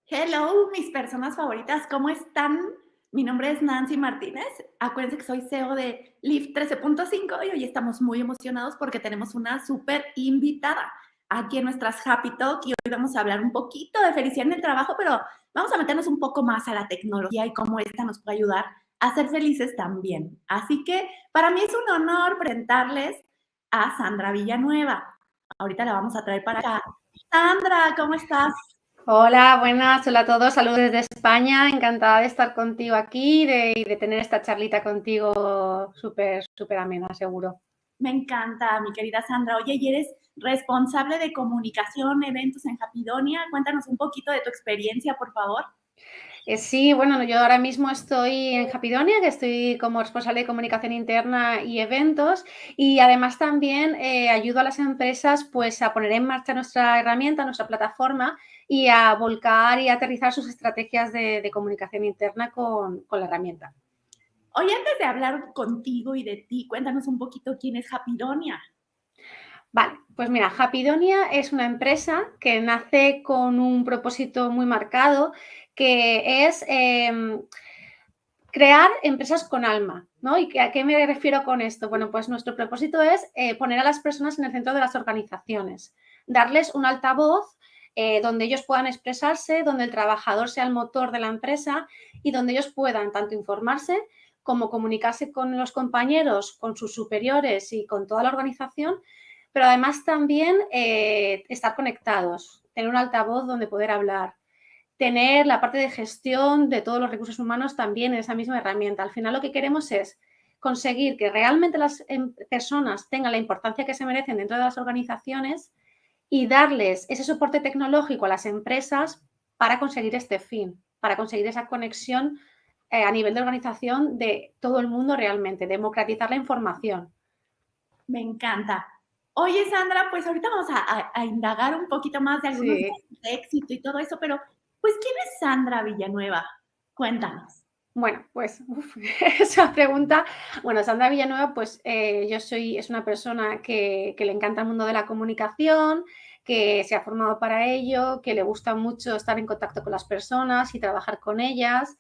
Hello, mis personas favoritas, ¿cómo están? Mi nombre es Nancy Martínez. Acuérdense que soy CEO de Lift 13.5 y hoy estamos muy emocionados porque tenemos una súper invitada aquí en nuestras Happy Talk y hoy vamos a hablar un poquito de felicidad en el trabajo, pero vamos a meternos un poco más a la tecnología y cómo esta nos puede ayudar a ser felices también. Así que para mí es un honor presentarles a Sandra Villanueva. Ahorita la vamos a traer para acá. Sandra, ¿cómo estás? Hola, buenas, hola a todos, saludos desde España, encantada de estar contigo aquí y de tener esta charlita contigo súper amena, seguro. Me encanta, mi querida Sandra. Oye, y eres responsable de comunicación, eventos en Japidonia. Cuéntanos un poquito de tu experiencia, por favor. Sí, bueno, yo ahora mismo estoy en Japidonia, que estoy como responsable de comunicación interna y eventos, y además también ayudo a las empresas pues a poner en marcha nuestra herramienta, nuestra plataforma y a volcar y aterrizar sus estrategias de comunicación interna con la herramienta. Oye, antes de hablar contigo y de ti, cuéntanos un poquito quién es Japidonia. Vale, pues mira, Hapidonia es una empresa que nace con un propósito muy marcado, que es crear empresas con alma, ¿no? ¿Y a qué me refiero con esto? Bueno, pues nuestro propósito es poner a las personas en el centro de las organizaciones, darles un altavoz donde ellos puedan expresarse, donde el trabajador sea el motor de la empresa y donde ellos puedan tanto informarse como comunicarse con los compañeros, con sus superiores y con toda la organización, pero además también estar conectados, tener un altavoz donde poder hablar, tener la parte de gestión de todos los recursos humanos también en esa misma herramienta. Al final lo que queremos es conseguir que realmente las personas tengan la importancia que se merecen dentro de las organizaciones y darles ese soporte tecnológico a las empresas para conseguir este fin, para conseguir esa conexión a nivel de organización de todo el mundo realmente, democratizar la información. Me encanta. Oye, Sandra, pues ahorita vamos a indagar un poquito más de algunos Sí. de éxito y todo eso, pero pues, ¿quién es Sandra Villanueva? Cuéntanos. Bueno, pues esa pregunta, bueno, Sandra Villanueva, pues es una persona que le encanta el mundo de la comunicación, que se ha formado para ello, que le gusta mucho estar en contacto con las personas y trabajar con ellas,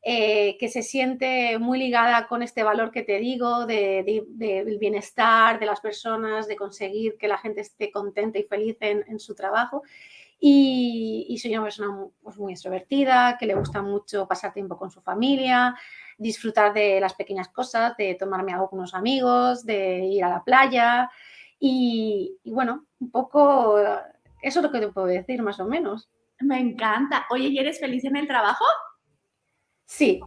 que se siente muy ligada con este valor que te digo del bienestar de las personas, de conseguir que la gente esté contenta y feliz en su trabajo. Y soy una persona pues, muy extrovertida, que le gusta mucho pasar tiempo con su familia, disfrutar de las pequeñas cosas, de tomarme algo con unos amigos, de ir a la playa. Y bueno, un poco eso es lo que te puedo decir, más o menos. Me encanta. Oye, ¿y eres feliz en el trabajo? Sí,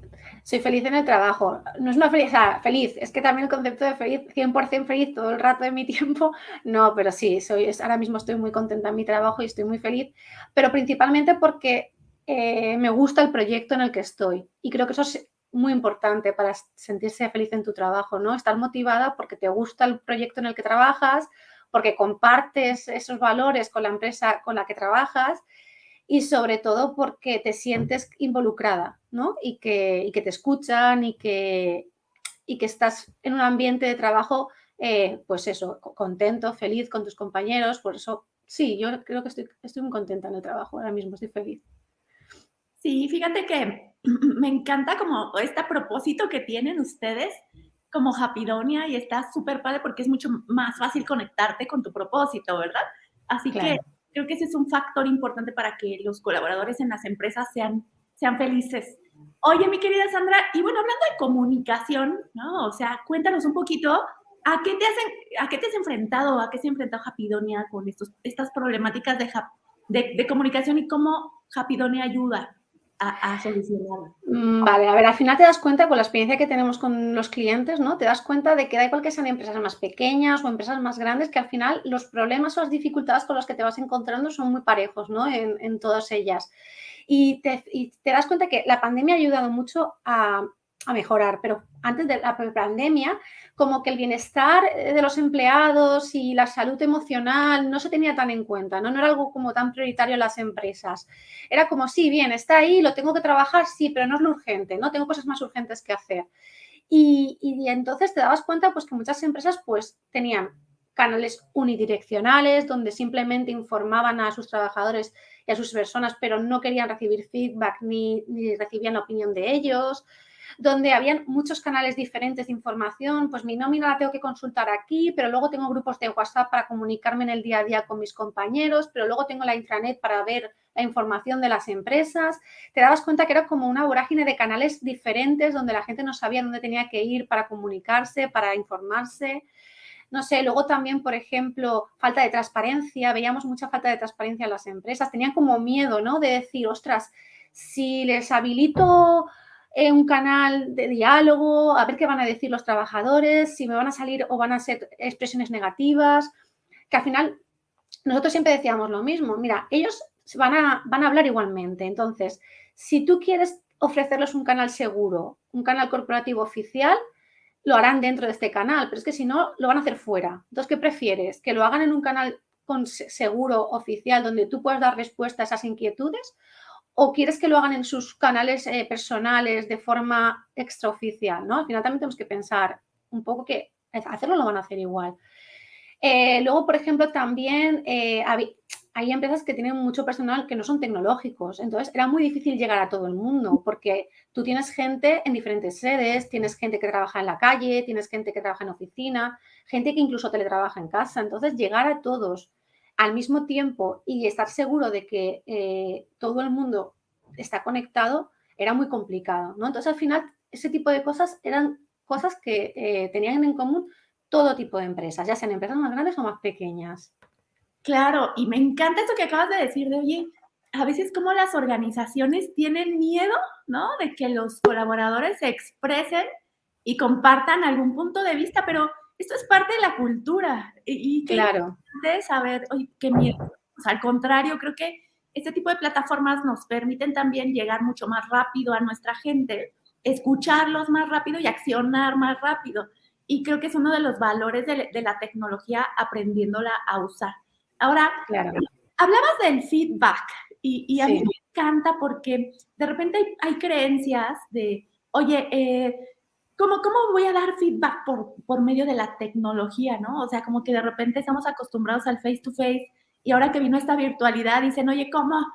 soy feliz en el trabajo. No es una felicidad feliz, es que también el concepto de feliz, 100% feliz todo el rato de mi tiempo, no, pero sí, ahora mismo estoy muy contenta en mi trabajo y estoy muy feliz, pero principalmente porque me gusta el proyecto en el que estoy y creo que eso es muy importante para sentirse feliz en tu trabajo, ¿no? Estar motivada porque te gusta el proyecto en el que trabajas, porque compartes esos valores con la empresa con la que trabajas y sobre todo porque te sientes involucrada, ¿no? Y que te escuchan y que estás en un ambiente de trabajo, pues eso, contento, feliz con tus compañeros. Por eso, sí, yo creo que estoy muy contenta en el trabajo, ahora mismo estoy feliz. Sí, fíjate que me encanta como este propósito que tienen ustedes como Japidonia y está súper padre porque es mucho más fácil conectarte con tu propósito, ¿verdad? Así que Claro. creo que ese es un factor importante para que los colaboradores en las empresas sean felices. Oye, mi querida Sandra, y bueno, hablando de comunicación, ¿no? O sea, cuéntanos un poquito a qué te has enfrentado, a qué se ha enfrentado Japidonia con estas problemáticas de comunicación y cómo Japidonia ayuda a solucionarlo. Vale, a ver, al final te das cuenta con la experiencia que tenemos con los clientes, ¿no? Te das cuenta de que da igual que sean empresas más pequeñas o empresas más grandes, que al final los problemas o las dificultades con las que te vas encontrando son muy parejos, ¿no? En todas ellas. Y te das cuenta que la pandemia ha ayudado mucho a mejorar, pero antes de la pandemia, como que el bienestar de los empleados y la salud emocional no se tenía tan en cuenta, ¿no? No era algo como tan prioritario en las empresas. Era como, sí, bien, está ahí, lo tengo que trabajar, sí, pero no es lo urgente, ¿no? Tengo cosas más urgentes que hacer. Y entonces te dabas cuenta pues que muchas empresas pues tenían canales unidireccionales donde simplemente informaban a sus trabajadores y a sus personas, pero no querían recibir feedback ni recibían la opinión de ellos, donde habían muchos canales diferentes de información, pues mi nómina la tengo que consultar aquí, pero luego tengo grupos de WhatsApp para comunicarme en el día a día con mis compañeros, pero luego tengo la intranet para ver la información de las empresas. Te dabas cuenta que era como una vorágine de canales diferentes donde la gente no sabía dónde tenía que ir para comunicarse, para informarse. No sé, luego también, por ejemplo, falta de transparencia, veíamos mucha falta de transparencia en las empresas, tenían como miedo, ¿no? De decir, ostras, si les habilito un canal de diálogo, a ver qué van a decir los trabajadores, si me van a salir o van a ser expresiones negativas, que al final nosotros siempre decíamos lo mismo, mira, ellos van a hablar igualmente, entonces, si tú quieres ofrecerles un canal seguro, un canal corporativo oficial, lo harán dentro de este canal, pero es que si no, lo van a hacer fuera. Entonces, ¿qué prefieres? ¿Que lo hagan en un canal seguro, oficial, donde tú puedas dar respuesta a esas inquietudes? ¿O quieres que lo hagan en sus canales personales de forma extraoficial, ¿no? Al final también tenemos que pensar un poco que hacerlo lo van a hacer igual. Luego, por ejemplo, también hay empresas que tienen mucho personal que no son tecnológicos, entonces era muy difícil llegar a todo el mundo porque tú tienes gente en diferentes sedes, tienes gente que trabaja en la calle, tienes gente que trabaja en oficina, gente que incluso teletrabaja en casa, entonces llegar a todos al mismo tiempo y estar seguro de que todo el mundo está conectado era muy complicado, ¿no? Entonces, al final, ese tipo de cosas eran cosas que tenían en común todo tipo de empresas, ya sean empresas más grandes o más pequeñas. Claro, y me encanta eso que acabas de decir, de oye, a veces como las organizaciones tienen miedo, ¿no? De que los colaboradores se expresen y compartan algún punto de vista, pero esto es parte de la cultura y qué Claro, importante saber, oye, qué miedo. O sea, al contrario, creo que este tipo de plataformas nos permiten también llegar mucho más rápido a nuestra gente, escucharlos más rápido y accionar más rápido. Y creo que es uno de los valores de la tecnología aprendiéndola a usar. Ahora, claro, hablabas del feedback y a mí sí. me encanta porque de repente hay creencias de, oye, ¿cómo voy a dar feedback por medio de la tecnología, no? O sea, como que de repente estamos acostumbrados al face to face y ahora que vino esta virtualidad dicen, oye, ¿cómo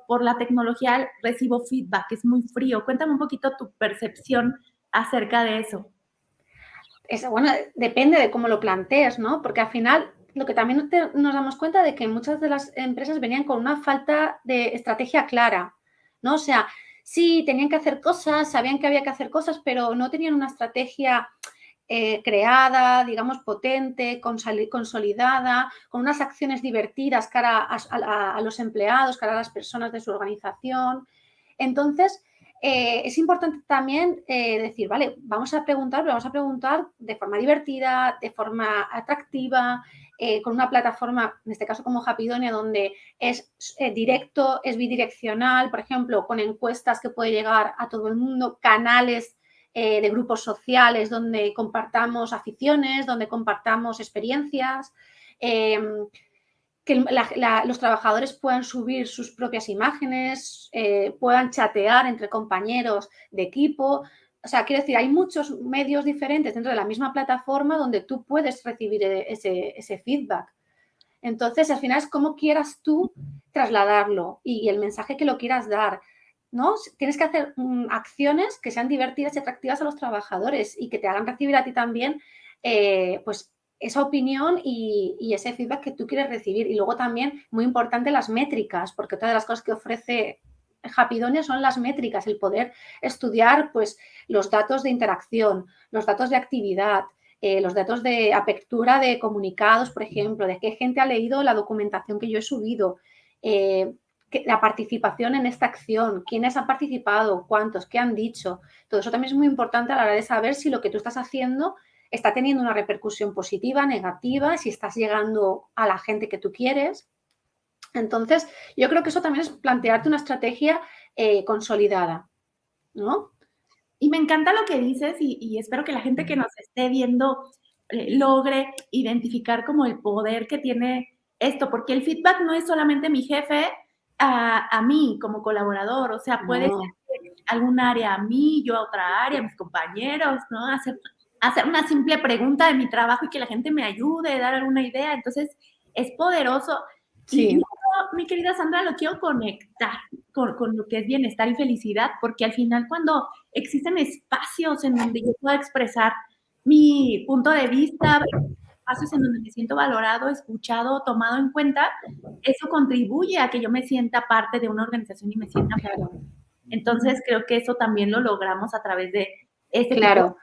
por la tecnología recibo feedback? Es muy frío. Cuéntame un poquito tu percepción acerca de eso. Bueno, depende de cómo lo plantees, ¿no? Porque al final lo que también nos damos cuenta de que muchas de las empresas venían con una falta de estrategia clara, ¿no? O sea, sí, tenían que hacer cosas, sabían que había que hacer cosas, pero no tenían una estrategia creada, digamos, potente, consolidada, con unas acciones divertidas cara a los empleados, cara a las personas de su organización. Entonces, es importante también decir, vale, vamos a preguntar de forma divertida, de forma atractiva, con una plataforma, en este caso como Hapidonia, donde es directo, es bidireccional, por ejemplo, con encuestas que puede llegar a todo el mundo, canales de grupos sociales donde compartamos aficiones, donde compartamos experiencias, que los trabajadores puedan subir sus propias imágenes, puedan chatear entre compañeros de equipo. O sea, quiero decir, hay muchos medios diferentes dentro de la misma plataforma donde tú puedes recibir ese feedback. Entonces, al final es cómo quieras tú trasladarlo y el mensaje que lo quieras dar, ¿no? Tienes que hacer acciones que sean divertidas y atractivas a los trabajadores y que te hagan recibir a ti también, pues, esa opinión y ese feedback que tú quieres recibir. Y luego también, muy importante, las métricas, porque otra de las cosas que ofrece Hapidonia son las métricas, el poder estudiar, pues, los datos de interacción, los datos de actividad, los datos de apertura de comunicados, por ejemplo, de qué gente ha leído la documentación que yo he subido, la participación en esta acción, quiénes han participado, cuántos, qué han dicho. Todo eso también es muy importante a la hora de saber si lo que tú estás haciendo está teniendo una repercusión positiva, negativa, si estás llegando a la gente que tú quieres. Entonces, yo creo que eso también es plantearte una estrategia consolidada, ¿no? Y me encanta lo que dices y espero que la gente que nos esté viendo logre identificar como el poder que tiene esto, porque el feedback no es solamente mi jefe a mí como colaborador, o sea, puede No. ser que algún área a mí, yo a otra área, a mis compañeros, ¿no? Hacer una simple pregunta de mi trabajo y que la gente me ayude, dar alguna idea. Entonces, es poderoso. Y Sí, esto, mi querida Sandra, lo quiero conectar con lo que es bienestar y felicidad, porque al final cuando existen espacios en donde yo puedo expresar mi punto de vista, espacios en donde me siento valorado, escuchado, tomado en cuenta, eso contribuye a que yo me sienta parte de una organización y me sienta. claro. Entonces, creo que eso también lo logramos a través de este tipo de Claro,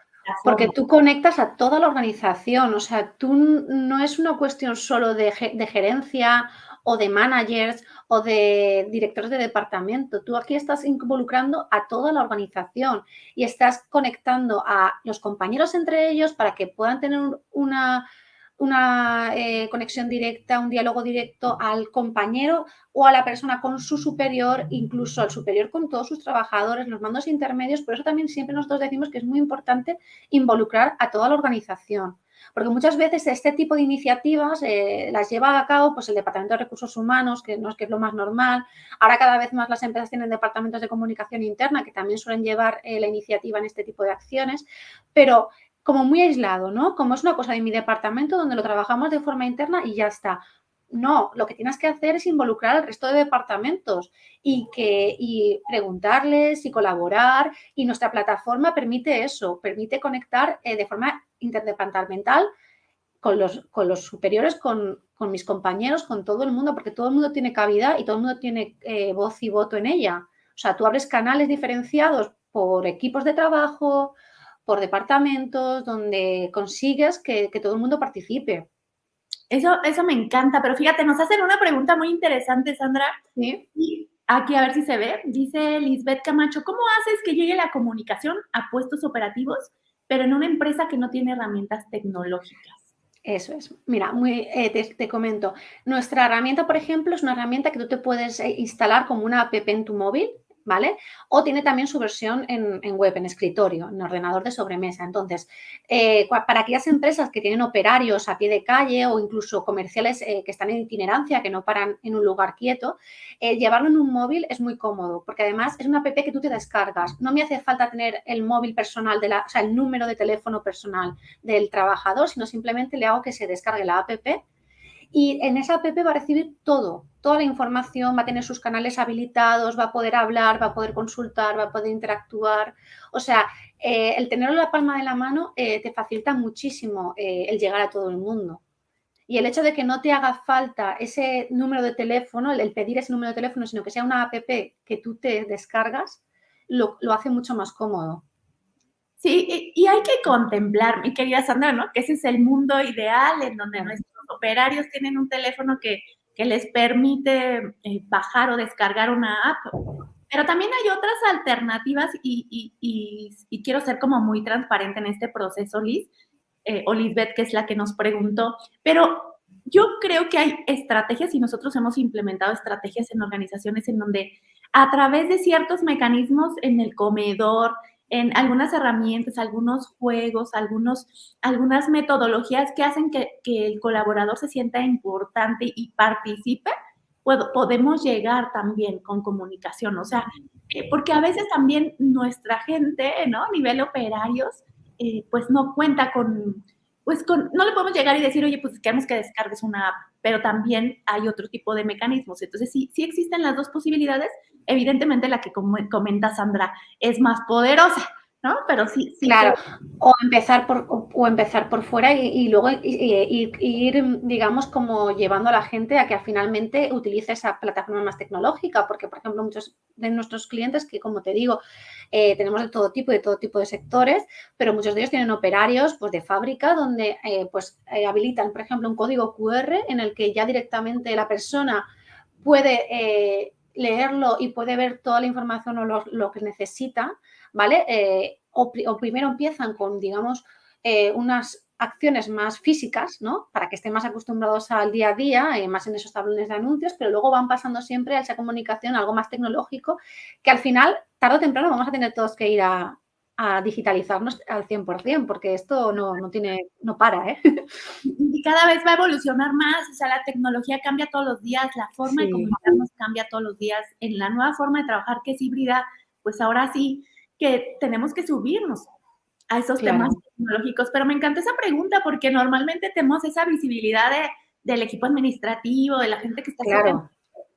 porque plataformas. tú conectas a toda la organización, o sea, tú no es una cuestión solo de gerencia o de managers o de directores de departamento, tú aquí estás involucrando a toda la organización y estás conectando a los compañeros entre ellos para que puedan tener una conexión directa, un diálogo directo al compañero o a la persona con su superior, incluso al superior con todos sus trabajadores, los mandos intermedios. Por eso también siempre nosotros decimos que es muy importante involucrar a toda la organización. Porque muchas veces este tipo de iniciativas las lleva a cabo pues, el Departamento de Recursos Humanos, que no es que es lo más normal. Ahora cada vez más las empresas tienen departamentos de comunicación interna que también suelen llevar la iniciativa en este tipo de acciones, pero como muy aislado, ¿no? Como es una cosa de mi departamento donde lo trabajamos de forma interna y ya está. No, lo que tienes que hacer es involucrar al resto de departamentos y preguntarles y colaborar. Y nuestra plataforma permite eso, permite conectar de forma interdepartamental con los superiores, con mis compañeros, con todo el mundo, porque todo el mundo tiene cabida y todo el mundo tiene voz y voto en ella. O sea, tú abres canales diferenciados por equipos de trabajo, por departamentos, donde consigues que todo el mundo participe. Eso me encanta, pero fíjate, nos hacen una pregunta muy interesante, Sandra. ¿Sí? Y aquí, a ver si se ve, dice Lisbeth Camacho, ¿cómo haces que llegue la comunicación a puestos operativos, pero en una empresa que no tiene herramientas tecnológicas? Eso es. Mira, te comento. Nuestra herramienta, por ejemplo, es una herramienta que tú te puedes instalar como una app en tu móvil, ¿vale? O tiene también su versión en web, en escritorio, en ordenador de sobremesa. Entonces, para aquellas empresas que tienen operarios a pie de calle o incluso comerciales que están en itinerancia, que no paran en un lugar quieto, llevarlo en un móvil es muy cómodo, porque además es una app que tú te descargas. No me hace falta tener el móvil personal, o sea, el número de teléfono personal del trabajador, sino simplemente le hago que se descargue la app y en esa app va a recibir toda la información, va a tener sus canales habilitados, va a poder hablar, va a poder consultar, va a poder interactuar. O sea, el tenerlo en la palma de la mano te facilita muchísimo el llegar a todo el mundo. Y el hecho de que no te haga falta ese número de teléfono, el pedir ese número de teléfono, sino que sea una app que tú te descargas, lo hace mucho más cómodo. Sí, y hay que contemplar, mi querida Sandra, ¿no? Que ese es el mundo ideal en donde nuestros operarios tienen un teléfono que les permite bajar o descargar una app. Pero también hay otras alternativas y quiero ser como muy transparente en este proceso, Liz, o Lisbeth, que es la que nos preguntó. Pero yo creo que hay estrategias y nosotros hemos implementado estrategias en organizaciones en donde a través de ciertos mecanismos en el comedor, en algunas herramientas, algunos juegos, algunas metodologías que hacen que el colaborador se sienta importante y participe, podemos llegar también con comunicación. O sea, porque a veces también nuestra gente, ¿no? A nivel operarios, pues no cuenta no le podemos llegar y decir, oye, pues queremos que descargues una app, pero también hay otro tipo de mecanismos. Entonces, sí existen las dos posibilidades. Evidentemente, la que comenta Sandra es más poderosa, ¿no? Pero sí. Claro, o empezar por fuera y luego ir, digamos, como llevando a la gente a que finalmente utilice esa plataforma más tecnológica, porque, por ejemplo, muchos de nuestros clientes, que como te digo, tenemos de todo tipo de sectores, pero muchos de ellos tienen operarios pues, de fábrica donde habilitan, por ejemplo, un código QR en el que ya directamente la persona puede leerlo y puede ver toda la información o lo que necesita, ¿vale? O primero empiezan con, digamos, unas acciones más físicas, ¿no? Para que estén más acostumbrados al día a día, más en esos tablones de anuncios, pero luego van pasando siempre a esa comunicación, algo más tecnológico, que al final, tarde o temprano, vamos a tener todos que ir a digitalizarnos al 100%, porque esto no para, ¿eh? Y cada vez va a evolucionar más, o sea, la tecnología cambia todos los días, la forma de Sí. comunicarnos cambia todos los días. En la nueva forma de trabajar que es híbrida, pues ahora sí que tenemos que subirnos a esos Claro. temas tecnológicos. Pero me encanta esa pregunta porque normalmente tenemos esa visibilidad del equipo administrativo, de la gente que está Claro.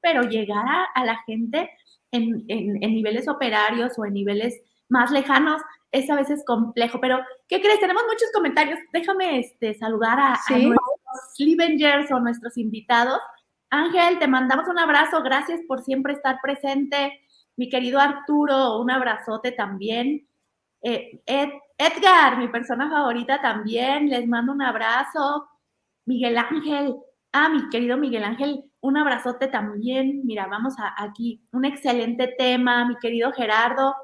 pero llegar a la gente en niveles operarios o en niveles más lejanos es a veces complejo. Pero, ¿qué crees? Tenemos muchos comentarios. Déjame saludar a Sí. nuestros Livengers o nuestros invitados. Ángel, te mandamos un abrazo. Gracias por siempre estar presente. Mi querido Arturo, un abrazote también. Edgar, mi persona favorita también. Les mando un abrazo. Miguel Ángel, mi querido Miguel Ángel, un abrazote también. Mira, vamos aquí, un excelente tema, mi querido Gerardo,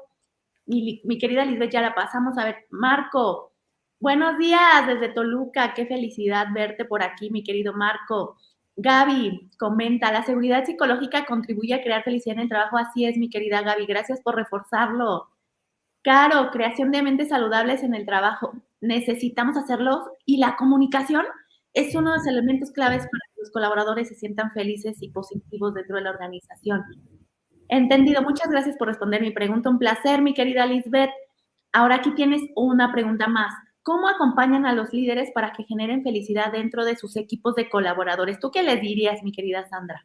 mi querida Lisbeth, ya la pasamos. A ver, Marco, buenos días desde Toluca, qué felicidad verte por aquí, mi querido Marco. Gaby comenta, la seguridad psicológica contribuye a crear felicidad en el trabajo, así es, mi querida Gaby, gracias por reforzarlo. Caro, creación de mentes saludables en el trabajo. Necesitamos hacerlo y la comunicación es uno de los elementos claves para que los colaboradores se sientan felices y positivos dentro de la organización. Entendido. Muchas gracias por responder mi pregunta. Un placer, mi querida Lisbeth. Ahora aquí tienes una pregunta más. ¿Cómo acompañan a los líderes para que generen felicidad dentro de sus equipos de colaboradores? ¿Tú qué les dirías, mi querida Sandra?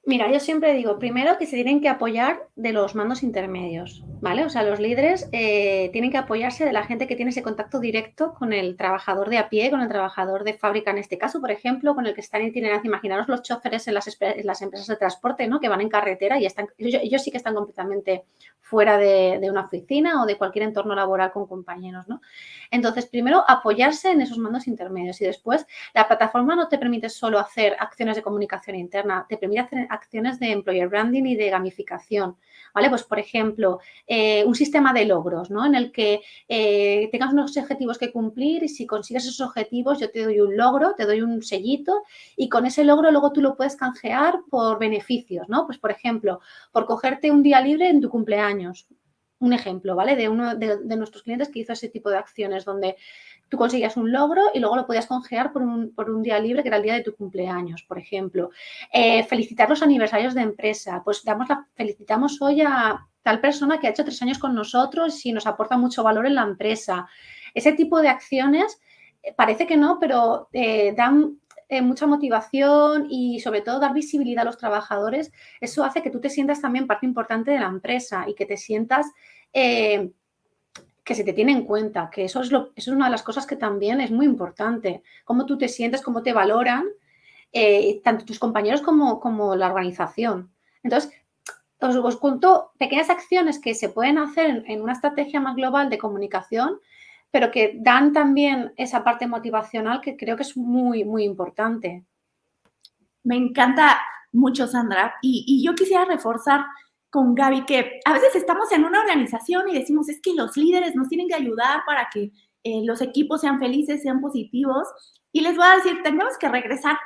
Mira, yo siempre digo, primero que se tienen que apoyar de los mandos intermedios, ¿vale? O sea, los líderes tienen que apoyarse de la gente que tiene ese contacto directo con el trabajador de a pie, con el trabajador de fábrica en este caso, por ejemplo, con el que están en itinerancia. Imaginaros los choferes en las empresas de transporte, ¿no? Que van en carretera y ellos sí que están completamente fuera de una oficina o de cualquier entorno laboral con compañeros, ¿no? Entonces, primero, apoyarse en esos mandos intermedios y después la plataforma no te permite solo hacer acciones de comunicación interna, te permite hacer acciones de employer branding y de gamificación, ¿vale? Pues, por ejemplo, un sistema de logros, ¿no? En el que tengas unos objetivos que cumplir y si consigues esos objetivos yo te doy un logro, te doy un sellito y con ese logro luego tú lo puedes canjear por beneficios, ¿no? Pues, por ejemplo, por cogerte un día libre en tu cumpleaños. Un ejemplo, ¿vale? De uno de nuestros clientes que hizo ese tipo de acciones donde tú conseguías un logro y luego lo podías canjear por un día libre que era el día de tu cumpleaños, por ejemplo. Felicitar los aniversarios de empresa. Pues felicitamos hoy a tal persona que ha hecho 3 años con nosotros y nos aporta mucho valor en la empresa. Ese tipo de acciones parece que no, pero dan mucha motivación y sobre todo dar visibilidad a los trabajadores. Eso hace que tú te sientas también parte importante de la empresa y que te sientas que se te tiene en cuenta, que eso es una de las cosas que también es muy importante. Cómo tú te sientes, cómo te valoran, tanto tus compañeros como la organización. Entonces, os cuento pequeñas acciones que se pueden hacer en una estrategia más global de comunicación, pero que dan también esa parte motivacional que creo que es muy, muy importante. Me encanta mucho, Sandra. Y yo quisiera reforzar con Gaby que a veces estamos en una organización y decimos, es que los líderes nos tienen que ayudar para que los equipos sean felices, sean positivos. Y les voy a decir, tenemos que regresar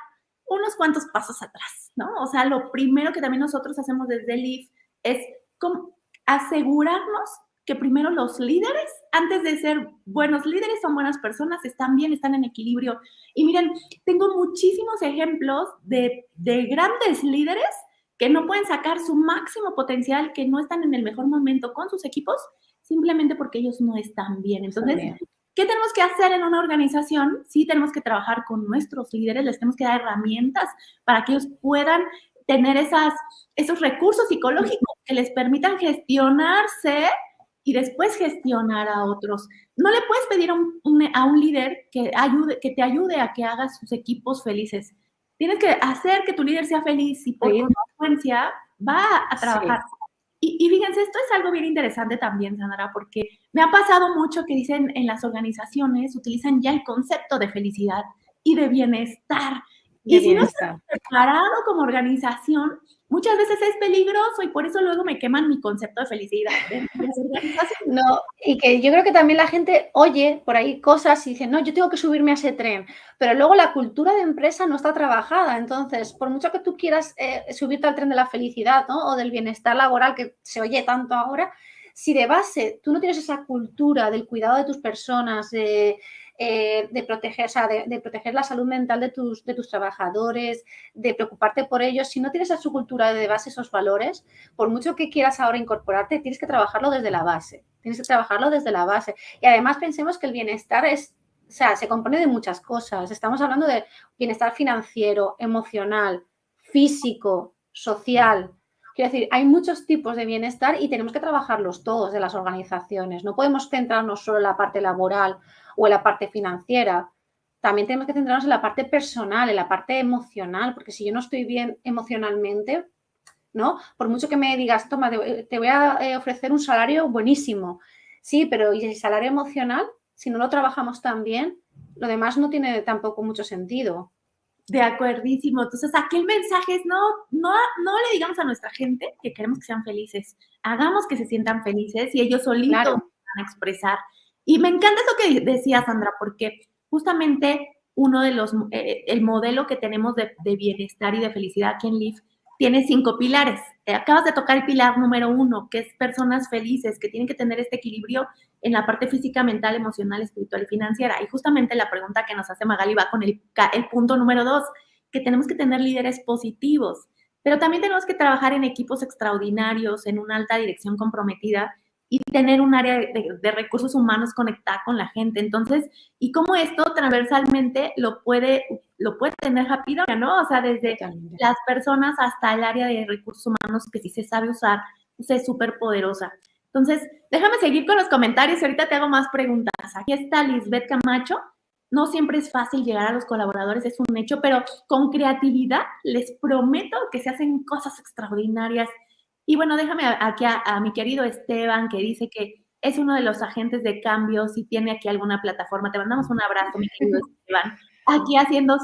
unos cuantos pasos atrás, ¿no? O sea, lo primero que también nosotros hacemos desde LIF es asegurarnos que primero los líderes, antes de ser buenos líderes, son buenas personas, están bien, están en equilibrio. Y miren, tengo muchísimos ejemplos de grandes líderes que no pueden sacar su máximo potencial, que no están en el mejor momento con sus equipos, simplemente porque ellos no están bien. Entonces, ¿qué tenemos que hacer en una organización? Sí, tenemos que trabajar con nuestros líderes, les tenemos que dar herramientas para que ellos puedan tener esos recursos psicológicos que les permitan gestionarse y después gestionar a otros. No le puedes pedir a un líder que te ayude a que haga sus equipos felices. Tienes que hacer que tu líder sea feliz y por consecuencia va a trabajar. Sí. Y fíjense, esto es algo bien interesante también, Sandra, porque me ha pasado mucho que dicen en las organizaciones, utilizan ya el concepto de felicidad y de bienestar. Y si no estás preparado como organización, muchas veces es peligroso y por eso luego me queman mi concepto de felicidad. No, y que yo creo que también la gente oye por ahí cosas y dice, no, yo tengo que subirme a ese tren, pero luego la cultura de empresa no está trabajada. Entonces, por mucho que tú quieras subirte al tren de la felicidad, ¿no? O del bienestar laboral que se oye tanto ahora, si de base tú no tienes esa cultura del cuidado de tus personas, de proteger, o sea, de proteger la salud mental de tus trabajadores, de preocuparte por ellos, si no tienes a su cultura de base esos valores, por mucho que quieras ahora incorporarte, tienes que trabajarlo desde la base. Tienes que trabajarlo desde la base. Y además pensemos que el bienestar es o sea, se compone de muchas cosas. Estamos hablando de bienestar financiero, emocional, físico, social. Quiero decir, hay muchos tipos de bienestar y tenemos que trabajarlos todos de las organizaciones. No podemos centrarnos solo en la parte laboral o en la parte financiera. También tenemos que centrarnos en la parte personal, en la parte emocional, porque si yo no estoy bien emocionalmente, ¿no? Por mucho que me digas, toma, te voy a ofrecer un salario buenísimo. Sí, pero ¿y el salario emocional? Si no lo trabajamos tan bien, lo demás no tiene tampoco mucho sentido. De acuerdísimo. Entonces, aquí el mensaje es no le digamos a nuestra gente que queremos que sean felices. Hagamos que se sientan felices y ellos solitos Claro. van a expresar. Y me encanta eso que decía Sandra, porque justamente uno de los, el modelo que tenemos de bienestar y de felicidad aquí en LIF tiene 5 pilares. Acabas de tocar el pilar número 1, que es personas felices, que tienen que tener este equilibrio en la parte física, mental, emocional, espiritual y financiera. Y justamente la pregunta que nos hace Magali va con el punto número 2, que tenemos que tener líderes positivos, pero también tenemos que trabajar en equipos extraordinarios, en una alta dirección comprometida y tener un área de recursos humanos conectada con la gente. Entonces, y cómo esto transversalmente lo puede tener Happy Doria, ¿no? O sea, desde Totalmente. las personas hasta el área de recursos humanos que sí se sabe usar, pues es súper poderosa. Entonces, déjame seguir con los comentarios y ahorita te hago más preguntas. Aquí está Lisbeth Camacho. No siempre es fácil llegar a los colaboradores, es un hecho, pero con creatividad les prometo que se hacen cosas extraordinarias. Y bueno, déjame aquí a mi querido Esteban, que dice que es uno de los agentes de cambio, si tiene aquí alguna plataforma. Te mandamos un abrazo, mi querido Esteban. Aquí haciendo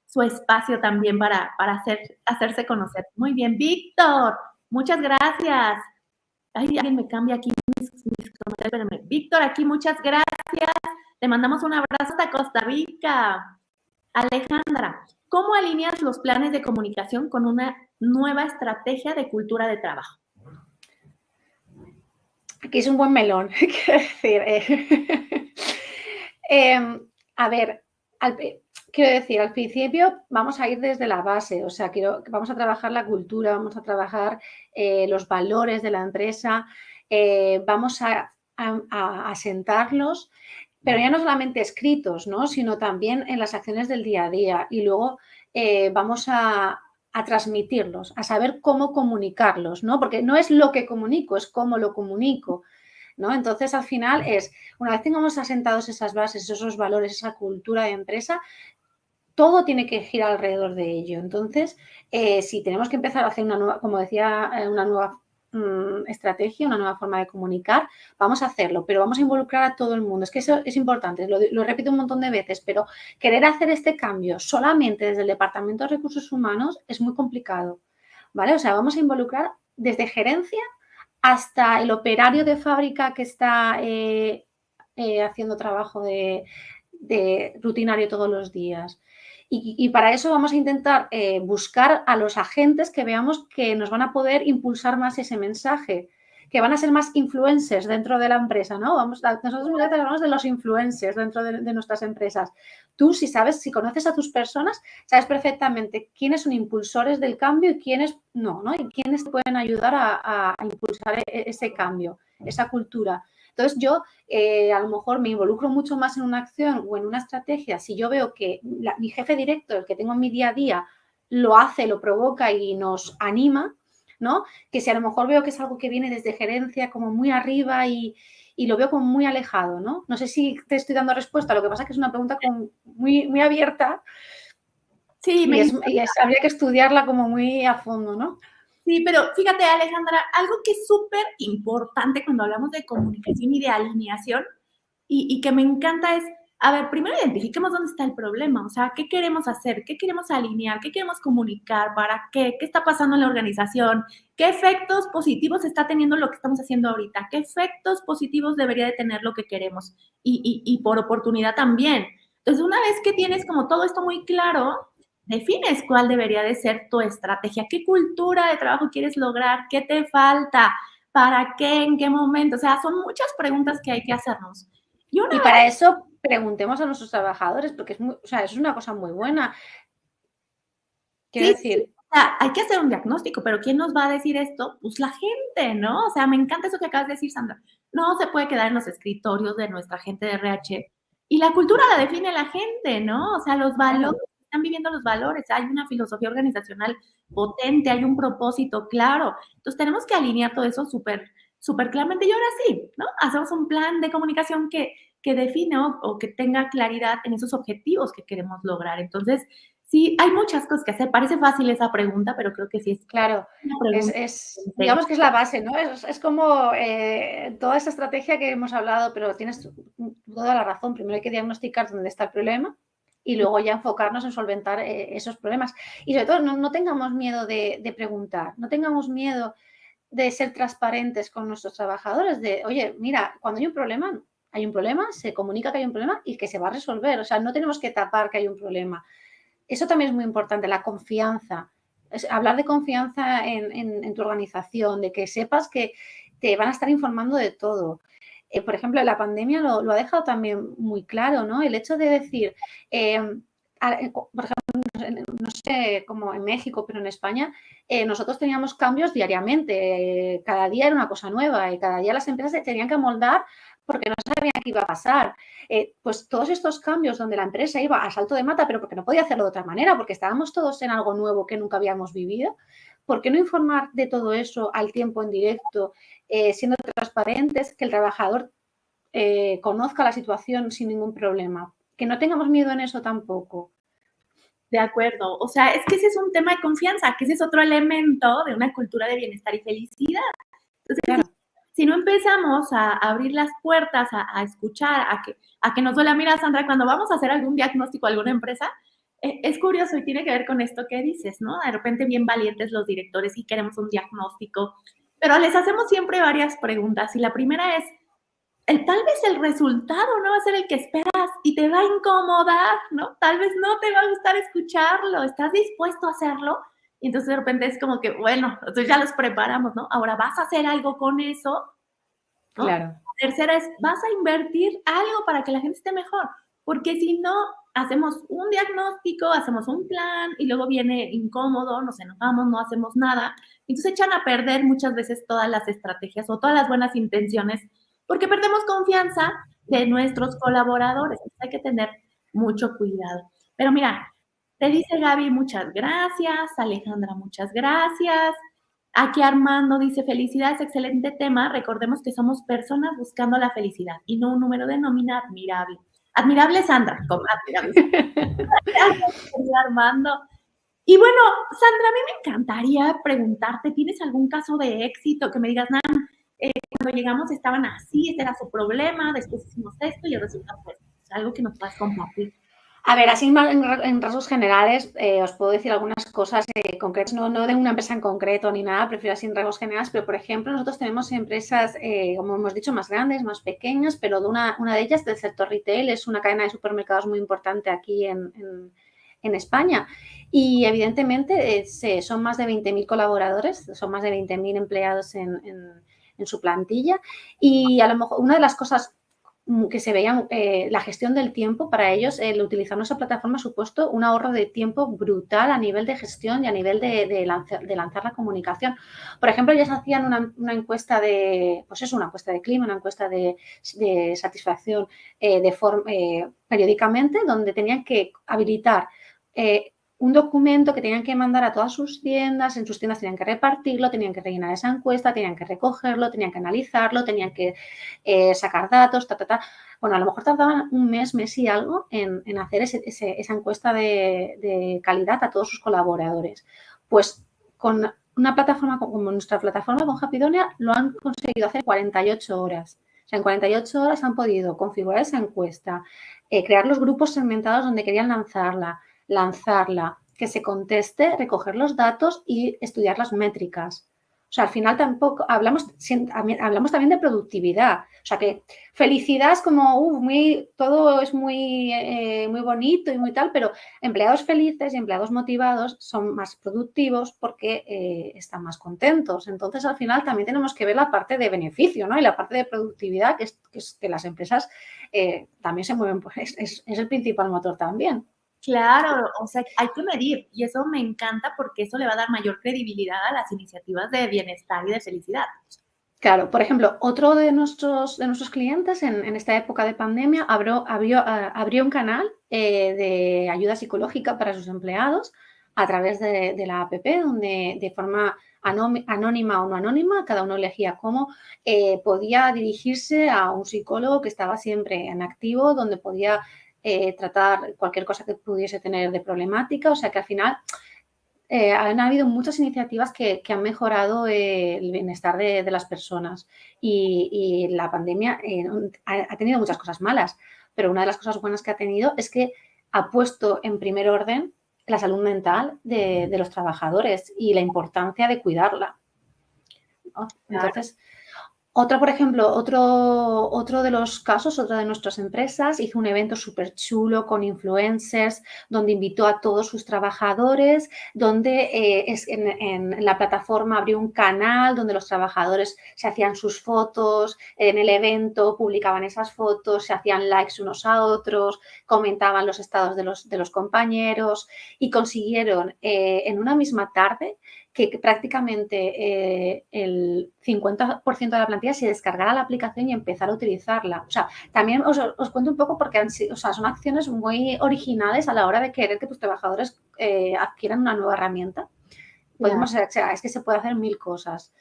su espacio también para hacerse conocer. Muy bien, Víctor, muchas gracias. Ay, alguien me cambia aquí mis comentarios, espérame. Víctor, aquí muchas gracias. Te mandamos un abrazo hasta Costa Rica. Alejandra, ¿cómo alineas los planes de comunicación con una nueva estrategia de cultura de trabajo? Aquí es un buen melón, quiero decir. A ver, quiero decir, al principio vamos a ir desde la base, o sea, vamos a trabajar la cultura, vamos a trabajar los valores de la empresa, vamos a asentarlos, pero ya no solamente escritos, ¿no? Sino también en las acciones del día a día y luego vamos a transmitirlos, a saber cómo comunicarlos, ¿no? Porque no es lo que comunico, es cómo lo comunico, ¿no? Entonces, al final una vez tengamos asentados esas bases, esos valores, esa cultura de empresa, todo tiene que girar alrededor de ello. Entonces, si tenemos que empezar a hacer una nueva, como decía, una nueva estrategia, una nueva forma de comunicar, vamos a hacerlo, pero vamos a involucrar a todo el mundo. Es que eso es importante, lo repito un montón de veces, pero querer hacer este cambio solamente desde el Departamento de Recursos Humanos es muy complicado, ¿vale? O sea, vamos a involucrar desde gerencia hasta el operario de fábrica que está haciendo trabajo de rutinario todos los días. Y para eso vamos a intentar buscar a los agentes que veamos que nos van a poder impulsar más ese mensaje, que van a ser más influencers dentro de la empresa, ¿no? Nosotros muchas veces hablamos de los influencers dentro de nuestras empresas. Tú, si conoces a tus personas, sabes perfectamente quiénes son impulsores del cambio y quiénes no, ¿no? Y quiénes te pueden ayudar a impulsar ese cambio, esa cultura. Entonces, yo a lo mejor me involucro mucho más en una acción o en una estrategia si yo veo que mi jefe directo, el que tengo en mi día a día, lo hace, lo provoca y nos anima, ¿no? Que si a lo mejor veo que es algo que viene desde gerencia como muy arriba y lo veo como muy alejado, ¿no? No sé si te estoy dando respuesta, lo que pasa es que es una pregunta como muy, muy abierta Sí, y habría que estudiarla como muy a fondo, ¿no? Sí, pero fíjate, Alejandra, algo que es súper importante cuando hablamos de comunicación y de alineación y que me encanta es, a ver, primero identifiquemos dónde está el problema, o sea, qué queremos hacer, qué queremos alinear, qué queremos comunicar, para qué está pasando en la organización, qué efectos positivos está teniendo lo que estamos haciendo ahorita, qué efectos positivos debería de tener lo que queremos y por oportunidad también. Entonces, una vez que tienes como todo esto muy claro, defines cuál debería de ser tu estrategia, qué cultura de trabajo quieres lograr, qué te falta, para qué, en qué momento. O sea, son muchas preguntas que hay que hacernos. Y para eso preguntemos a nuestros trabajadores, porque es una cosa muy buena. Quiero decir, sí, o sea, hay que hacer un diagnóstico, pero ¿quién nos va a decir esto? Pues la gente, ¿no? O sea, me encanta eso que acabas de decir, Sandra. No se puede quedar en los escritorios de nuestra gente de RH Y la cultura la define la gente, ¿no? O sea, los valores, Claro. están viviendo los valores, hay una filosofía organizacional potente, hay un propósito claro. Entonces tenemos que alinear todo eso súper, súper claramente. Y ahora sí, ¿no? Hacemos un plan de comunicación que define o que tenga claridad en esos objetivos que queremos lograr. Entonces, sí, hay muchas cosas que hacer. Parece fácil esa pregunta, pero creo que sí es Claro, una pregunta. digamos que es la base, ¿no? Es como toda esa estrategia que hemos hablado, pero tienes toda la razón. Primero hay que diagnosticar dónde está el problema y luego ya enfocarnos en solventar esos problemas. Y sobre todo, no tengamos miedo de preguntar, no tengamos miedo de ser transparentes con nuestros trabajadores, de, oye, mira, cuando hay un problema, se comunica que hay un problema y que se va a resolver. O sea, no tenemos que tapar que hay un problema. Eso también es muy importante, la confianza. Hablar de confianza en tu organización, de que sepas que te van a estar informando de todo. Por ejemplo, la pandemia lo ha dejado también muy claro, ¿no? El hecho de decir, por ejemplo, no sé, como en México, pero en España, nosotros teníamos cambios diariamente. Cada día era una cosa nueva y cada día las empresas se tenían que moldar porque no sabían qué iba a pasar. Pues todos estos cambios donde la empresa iba a salto de mata, pero porque no podía hacerlo de otra manera, porque estábamos todos en algo nuevo que nunca habíamos vivido, ¿por qué no informar de todo eso al tiempo en directo, siendo transparentes, que el trabajador conozca la situación sin ningún problema? Que no tengamos miedo en eso tampoco. De acuerdo. O sea, es que ese es un tema de confianza, que ese es otro elemento de una cultura de bienestar y felicidad. Entonces, Claro. si no empezamos a abrir las puertas, a escuchar, a que nos duela, mira, Sandra, cuando vamos a hacer algún diagnóstico a alguna empresa, es curioso y tiene que ver con esto que dices, ¿no? De repente bien valientes los directores y queremos un diagnóstico, pero les hacemos siempre varias preguntas y la primera es, tal vez el resultado no va a ser el que esperas y te va a incomodar, ¿no? Tal vez no te va a gustar escucharlo, ¿estás dispuesto a hacerlo? Y entonces de repente es como que, bueno, entonces ya los preparamos, ¿no? Ahora vas a hacer algo con eso, ¿no? Claro. Tercera es, vas a invertir algo para que la gente esté mejor, porque si no, hacemos un diagnóstico, hacemos un plan y luego viene incómodo, nos enojamos, no hacemos nada. Entonces echan a perder muchas veces todas las estrategias o todas las buenas intenciones porque perdemos confianza de nuestros colaboradores. Entonces hay que tener mucho cuidado. Pero mira, te dice Gaby, muchas gracias. Alejandra, muchas gracias. Aquí Armando dice, felicidades, excelente tema. Recordemos que somos personas buscando la felicidad y no un número de nómina admirable. Admirable Sandra, como admirable. Gracias, Armando. Y bueno, Sandra, a mí me encantaría preguntarte, ¿tienes algún caso de éxito que me digas, Nan, cuando llegamos estaban así, este era su problema, después hicimos esto y el resultado fue esto? O sea, algo que nos puedas compartir. A ver, así en rasgos generales os puedo decir algunas cosas concretas, no de una empresa en concreto ni nada, prefiero así en rasgos generales, pero por ejemplo nosotros tenemos empresas, como hemos dicho, más grandes, más pequeñas, pero de una de ellas del sector retail, es una cadena de supermercados muy importante aquí en España y evidentemente son más de 20.000 colaboradores, son más de 20.000 empleados en su plantilla y a lo mejor una de las cosas que se veían la gestión del tiempo para ellos, el utilizar nuestra plataforma ha supuesto un ahorro de tiempo brutal a nivel de gestión y a nivel de lanzar la comunicación. Por ejemplo, ellos hacían una encuesta una encuesta de clima, una encuesta de satisfacción periódicamente, donde tenían que habilitar un documento que tenían que mandar a todas sus tiendas, en sus tiendas tenían que repartirlo, tenían que rellenar esa encuesta, tenían que recogerlo, tenían que analizarlo, tenían que sacar datos, Bueno, a lo mejor tardaban un mes y algo en hacer esa encuesta de calidad a todos sus colaboradores. Pues con una plataforma como nuestra plataforma con Hapidonia lo han conseguido hacer 48 horas. O sea, en 48 horas han podido configurar esa encuesta, crear los grupos segmentados donde querían lanzarla, que se conteste, recoger los datos y estudiar las métricas. O sea, al final tampoco hablamos también de productividad. O sea, que felicidad es como, todo es muy bonito y muy tal, pero empleados felices y empleados motivados son más productivos porque están más contentos. Entonces, al final también tenemos que ver la parte de beneficio, ¿no? Y la parte de productividad, que es que las empresas también se mueven, pues, es el principal motor también. Claro, o sea, hay que medir y eso me encanta porque eso le va a dar mayor credibilidad a las iniciativas de bienestar y de felicidad. Claro, por ejemplo, otro de nuestros clientes en esta época de pandemia abrió un canal de ayuda psicológica para sus empleados a través de la app, donde de forma anónima o no anónima, cada uno elegía cómo podía dirigirse a un psicólogo que estaba siempre en activo, donde podía tratar cualquier cosa que pudiese tener de problemática. O sea que al final han habido muchas iniciativas que han mejorado el bienestar de las personas y la pandemia ha tenido muchas cosas malas, pero una de las cosas buenas que ha tenido es que ha puesto en primer orden la salud mental de los trabajadores y la importancia de cuidarla, ¿no? Entonces, por ejemplo, otro de los casos, otra de nuestras empresas, hizo un evento súper chulo con influencers, donde invitó a todos sus trabajadores, donde en la plataforma abrió un canal donde los trabajadores se hacían sus fotos, en el evento publicaban esas fotos, se hacían likes unos a otros, comentaban los estados de los compañeros y consiguieron en una misma tarde que prácticamente el 50% de la plantilla se descargara la aplicación y empezara a utilizarla. O sea, también os cuento un poco porque son acciones muy originales a la hora de querer que tus trabajadores adquieran una nueva herramienta. Es que se puede hacer mil cosas.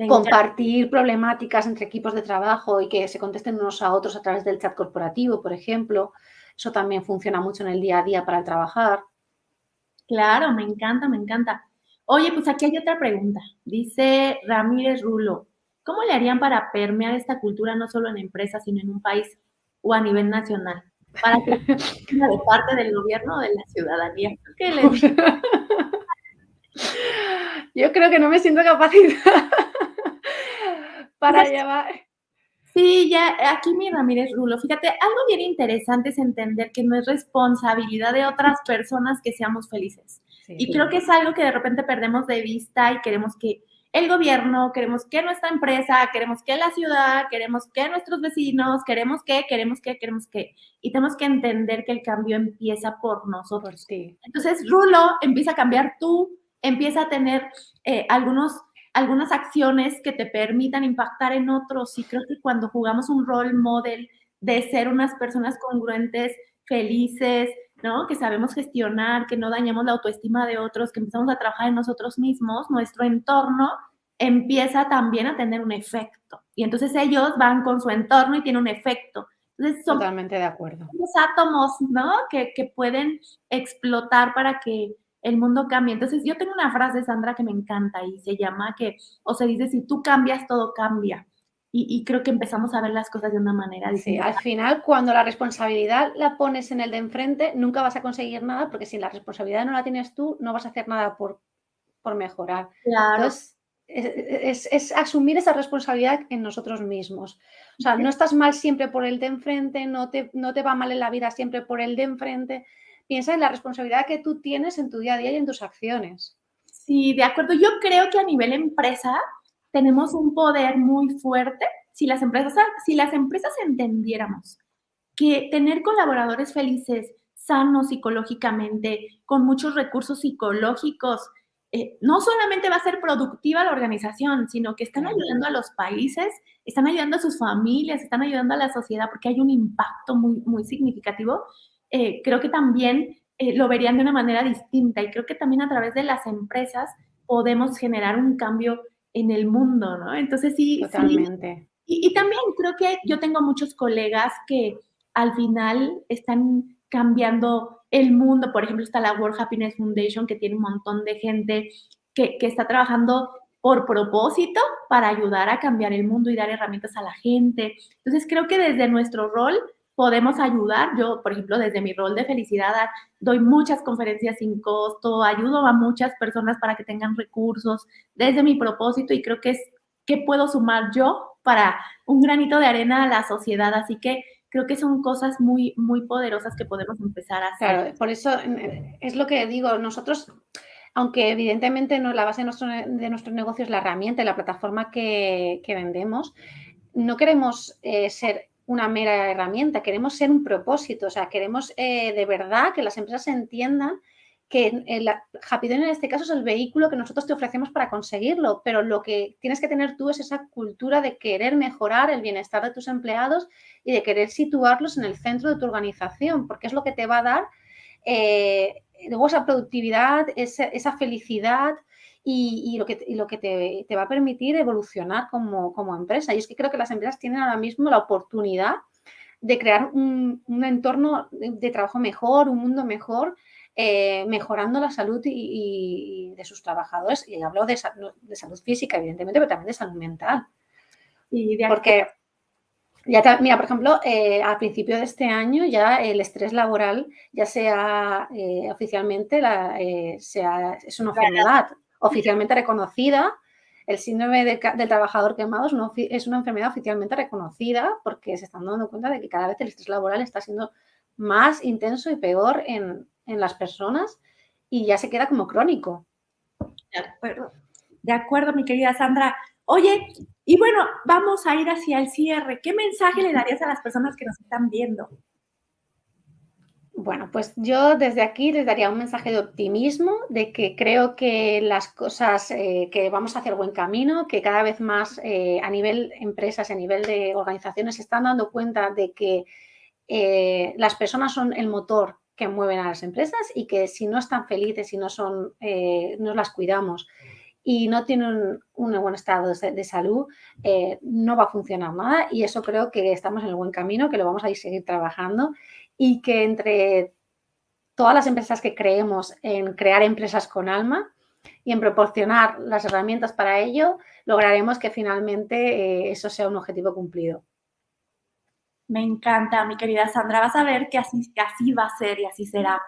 Compartir problemáticas entre equipos de trabajo y que se contesten unos a otros a través del chat corporativo, por ejemplo. Eso también funciona mucho en el día a día para el trabajar. Claro, me encanta, me encanta. Oye, pues aquí hay otra pregunta. Dice Ramírez Rulo, ¿cómo le harían para permear esta cultura no solo en empresas, sino en un país o a nivel nacional? Para que sea de parte del gobierno o de la ciudadanía. ¿Qué les digo? Yo creo que no me siento capacitada para llevar. Sí, ya aquí mi Ramírez Rulo, fíjate, algo bien interesante es entender que no es responsabilidad de otras personas que seamos felices. Sí, Y creo que es algo que de repente perdemos de vista y queremos que el gobierno, queremos que nuestra empresa, queremos que la ciudad, queremos que nuestros vecinos, queremos que. Y tenemos que entender que el cambio empieza por nosotros. por ti. Entonces, Rulo, empieza a cambiar tú, empieza a tener algunas acciones que te permitan impactar en otros. Y creo que cuando jugamos un role model de ser unas personas congruentes, felices, ¿no? Que sabemos gestionar, que no dañamos la autoestima de otros, que empezamos a trabajar en nosotros mismos, nuestro entorno empieza también a tener un efecto. Y entonces ellos van con su entorno y tiene un efecto. Entonces son Totalmente de acuerdo. los átomos, ¿no? Que pueden explotar para que el mundo cambie. Entonces, yo tengo una frase, Sandra, que me encanta y se llama se dice, si tú cambias, todo cambia. Y creo que empezamos a ver las cosas de una manera Sí, distinta. al final, cuando la responsabilidad la pones en el de enfrente, nunca vas a conseguir nada, porque si la responsabilidad no la tienes tú, no vas a hacer nada por mejorar. Claro. Entonces, es asumir esa responsabilidad en nosotros mismos. O sea, no estás mal siempre por el de enfrente, no te va mal en la vida siempre por el de enfrente. Piensa en la responsabilidad que tú tienes en tu día a día y en tus acciones. Sí, de acuerdo. Yo creo que a nivel empresa tenemos un poder muy fuerte. Si las empresas entendiéramos que tener colaboradores felices, sanos psicológicamente, con muchos recursos psicológicos, no solamente va a ser productiva la organización, sino que están ayudando a los países, están ayudando a sus familias, están ayudando a la sociedad, porque hay un impacto muy, muy significativo. Creo que también lo verían de una manera distinta y creo que también a través de las empresas podemos generar un cambio en el mundo, ¿no? Entonces sí. Totalmente. Y también creo que yo tengo muchos colegas que al final están cambiando el mundo. Por ejemplo, está la World Happiness Foundation, que tiene un montón de gente que está trabajando por propósito para ayudar a cambiar el mundo y dar herramientas a la gente. Entonces, creo que desde nuestro rol podemos ayudar. Yo, por ejemplo, desde mi rol de felicidad, doy muchas conferencias sin costo, ayudo a muchas personas para que tengan recursos desde mi propósito y creo que es qué puedo sumar yo para un granito de arena a la sociedad. Así que creo que son cosas muy, muy poderosas que podemos empezar a hacer. Claro, por eso es lo que digo, nosotros, aunque evidentemente no, la base de nuestro negocio es la herramienta y la plataforma que vendemos, no queremos ser una mera herramienta, queremos ser un propósito, o sea, queremos de verdad que las empresas entiendan que Happydone en este caso es el vehículo que nosotros te ofrecemos para conseguirlo, pero lo que tienes que tener tú es esa cultura de querer mejorar el bienestar de tus empleados y de querer situarlos en el centro de tu organización, porque es lo que te va a dar luego esa productividad, esa felicidad y lo que te va a permitir evolucionar como empresa. Y es que creo que las empresas tienen ahora mismo la oportunidad de crear un entorno de trabajo mejor, un mundo mejor, mejorando la salud y de sus trabajadores. Y hablo de salud física, evidentemente, pero también de salud mental. Y porque mira, por ejemplo, a principio de este año ya el estrés laboral ya sea oficialmente es una enfermedad oficialmente reconocida. El síndrome del trabajador quemado es una enfermedad oficialmente reconocida porque se están dando cuenta de que cada vez el estrés laboral está siendo más intenso y peor en las personas y ya se queda como crónico. De acuerdo, mi querida Sandra. Oye, y bueno, vamos a ir hacia el cierre. ¿Qué mensaje le darías a las personas que nos están viendo? Bueno, pues yo desde aquí les daría un mensaje de optimismo, de que creo que las cosas, que vamos hacia el buen camino, que cada vez más a nivel empresas, a nivel de organizaciones se están dando cuenta de que las personas son el motor que mueven a las empresas y que si no están felices, si no no las cuidamos y no tienen un buen estado de salud, no va a funcionar nada y eso creo que estamos en el buen camino, que lo vamos a ir seguir trabajando y que entre todas las empresas que creemos en crear empresas con alma y en proporcionar las herramientas para ello, lograremos que finalmente eso sea un objetivo cumplido. Me encanta, mi querida Sandra. Vas a ver que así va a ser y así será.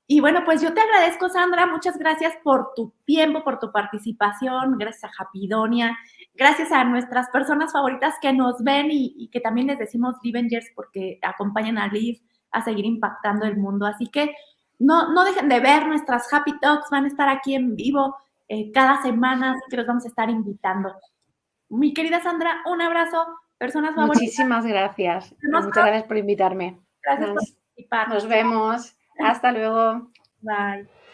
Y bueno, pues yo te agradezco, Sandra. Muchas gracias por tu tiempo, por tu participación. Gracias a Happydonia. Gracias a nuestras personas favoritas que nos ven y que también les decimos Livengers porque acompañan a Liv a seguir impactando el mundo. Así que no dejen de ver nuestras Happy Talks. Van a estar aquí en vivo cada semana, así que los vamos a estar invitando. Mi querida Sandra, un abrazo. Personas favoritas. Muchísimas gracias. Muchas gracias por invitarme. Gracias por participar. Nos vemos. Hasta luego. Bye.